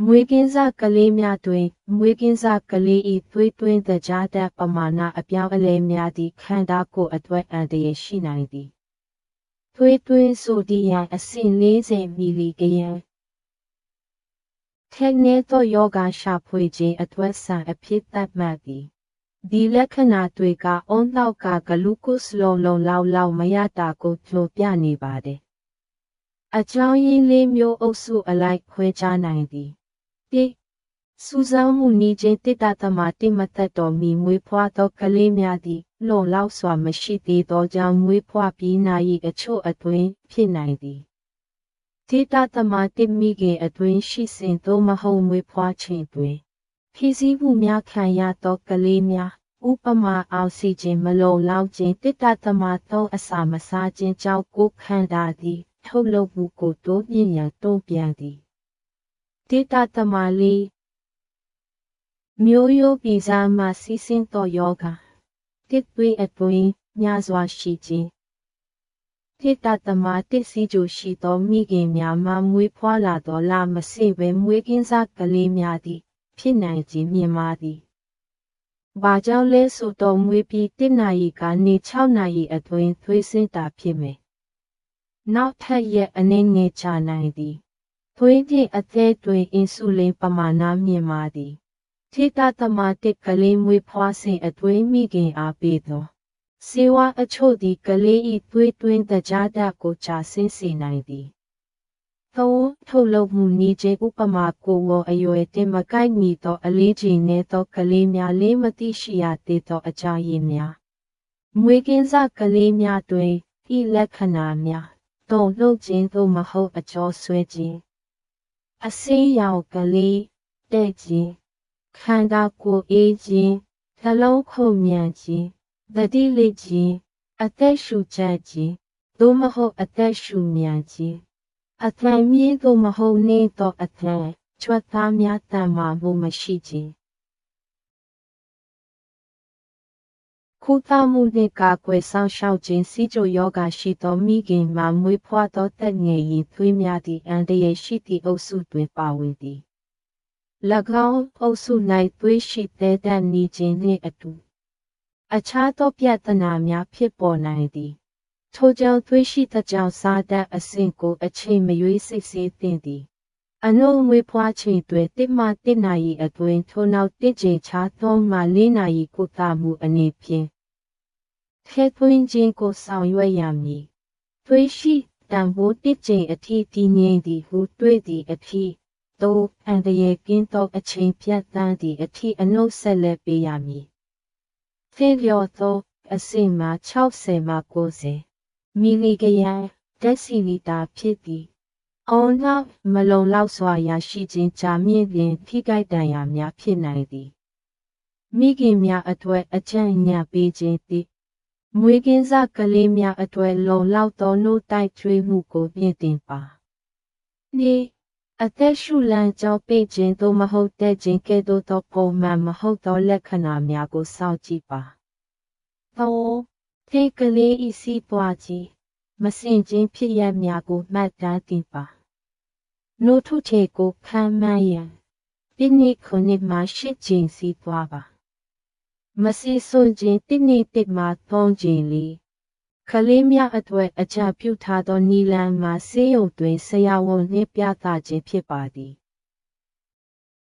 မွေးကင်းစကလေးများတွင်မွေးကင်းစကလေး၏သွေးသွင်းသကြားဓာတ်ပမာဏအပြောင်းအလဲများသည့်ခန္ဓာကိုယ်အတွက်အန္တရာယ်ရှိနိုင်သည်သွေးသွင်းဆိုဒီယမ်အဆင့်40မီလီဂရမ်ထက်နည်းသောယောဂရှာဖွေခြင်းအတွက်ဆန်အဖြစ်သတ်မှတ်သည်ဒီလက္ခဏာတွေကအုံနောက်ကဂလူကိုစ်လုံလောက်မရတာကိုပြောပြနေပါတယ်အကြောင်းရင်းလေးမျိုးအုပ်စုအလိုက်ခွဲခြားနိုင်သည်စူးစမ်းမှုနည်းချင်းတစ်တသမတိမသက်တော်မီမွေးဖွားသောကလေးများသည်လုံလောက်စွာမရှိသေးသောကြောင့်မွေးဖွားပြီးနာရီအချို့အတွင်းဖြစ်နိုင်သည်တစ်တသမတိမိခင်အတွင်းရှိစဉ်သို့မဟုတ်မွေးဖွားခြင်းတွင်ဖြစ်စည်းမှုများခံရသောကလေးများဥပမာအောက်ဆီဂျင်မလုံလောက်ခြင်းတစ်တသမသောအစာမစားခြင်းကြောင့်ကိုယ်ခန္ဓာသည်ထုတ်လုပ်မှုကိုတိုးမြင့်ရန်တုံ့ပြန်သည်တစ်တသမလေးမျိုးရိုးပြည်စားမှစီးဆင်းသောယောဂတစ်သွေးအတွင်းများစွာရှိခြင်းတစ်တသမတစ်စီကြိုရှိသောမိခင်များမှမွေးဖွားလာသောလမစေဘဲမွေးကင်းစကလေးများသည်ဖြစ်နိုင်ခြင်းမြင်မာသည်ဘာကြောင့်လဲဆိုတော့မွေးပြီး1နာရီကနေ6နာရီအတွင်းသွေးဆင်းတာဖြစ်မယ်နောက်ထပ်ရက်အနေငယ်ချနိုင်သည်သွေးဖြင့်အသက်တွင်အင်ဆူလင်ပမာဏမြင့်မာသည်တစ်တသမတစ်ကလေးမွေးဖွားစဉ်အတွင်းမိခင်အားပေးသောဆေးဝါးအချို့သည်ကလေး၏သွေးသွင်းသကြားဓာတ်ကိုကျဆင်းစေနိုင်သည်ထုတ်လုပ်မှုနည်းချင်းဥပမာကိုယ်ဝအရွယ်တင်မကိုက်မီသောအလေးချိန်နှင့်သောကလေးများလေးမသိရှိရသေးသောအကြောင်းရင်းများမွေးကင်းစကလေးများတွင်ဤလက္ခဏာများလှုပ်ခြင်းသို့မဟုတ်အကျော်ဆွဲခြင်းအစိမ်းရောင်ကလေးတဲ့ခြင်းခန္ဓာကိုယ်အေးခြင်းနှလုံးခုန်မြန်ခြင်းသတိလစ်ခြင်းအသက်ရှူကျပ်ခြင်းသို့မဟုတ်အသက်ရှူမြန်ခြင်းအသံမြင့်သို့မဟုတ်နှင်းသောအသံကြွက်သားများတန်မာမှုမရှိခြင်းကုသမှုနှင့်ကာကွယ်ဆောင်ရှောက်ခြင်းစီးကျိုယောဂရှိသောမိခင်မှမွေးဖွားသောသက်ငယ်ရင်သွေးများသည့်အန္တရာယ်ရှိသည့်အုပ်စုတွင်ပါဝင်သည်၎င်းအုပ်စု၌သွေးရှိသေးတတ်နေခြင်းနှင့်အတူအခြားသောပြဿနာများဖြစ်ပေါ်နိုင်သည်ထိုကြောင့်သွေးရှိသောကြောင့်စားတတ်အဆင့်ကိုအချိန်မရွေးစိတ်ဆေးသင့်သည်အနှုတ်မွေးဖွားချိန်တွင်1မှ1နာရီအတွင်းထိုနောက်1ချိန်ခြား3မှ4နာရီကုသမှုအနေဖြင့်ထည့်သွင်းခြင်းကိုဆောင်ရွက်ရမည်သွေးရှိတန်ဖိုး1ချိန်အထိတည်ငြိမ်သည်ဟုတွေ့သည့်အထိအန္တရာယ်ကင်းသောအချိန်ပြတ်သန်းသည့်အထိအနှုတ်ဆက်လက်ပေးရမည်သင့်လျော်သောအဆင့်မှ60မှ90မီလီဂရမ်ဒက်ဆီလီတာဖြစ်သည်အောင်နောက်မလုံလောက်စွာရရှိခြင်းကြာမြင့်လျင်ထိခိုက်ဒဏ်ရာများဖြစ်နိုင်သည်မိခင်များအတွက်အကြံဉာဏ်ပေးခြင်းသည်မွေးကင်းစကလေးများအတွက်လုံလောက်သောနှုတ်တိုက်ထွေးမှုကိုမြင့်တင်ပါအသက်ရှူလမ်းကြောပိတ်ခြင်းသို့မဟုတ်တဲ့ခြင်းကဲ့သို့သောပုံမှန်မဟုတ်သောလက္ခဏာများကိုစောင့်ကြည့်ပါထိကလေးဤစီးပွားခြင်းမစင်ခြင်းဖြစ်ရပ်များကိုမှတ်တမ်းတင်ပါနို့ထုထေကိုခံမှန်းရန်ဒီနေ့ခုနှစ်မှ8ချိန်စီးပွားပါမစီစွန်ခြင်း1နေ့1မှ3ချိန်လီကလေးများအတွက်အကြံပြုထားသောနီလန်မှာဆေးရုံတွင်ဆရာဝန်နှင့်ပြသခြင်းဖြစ်ပါသည်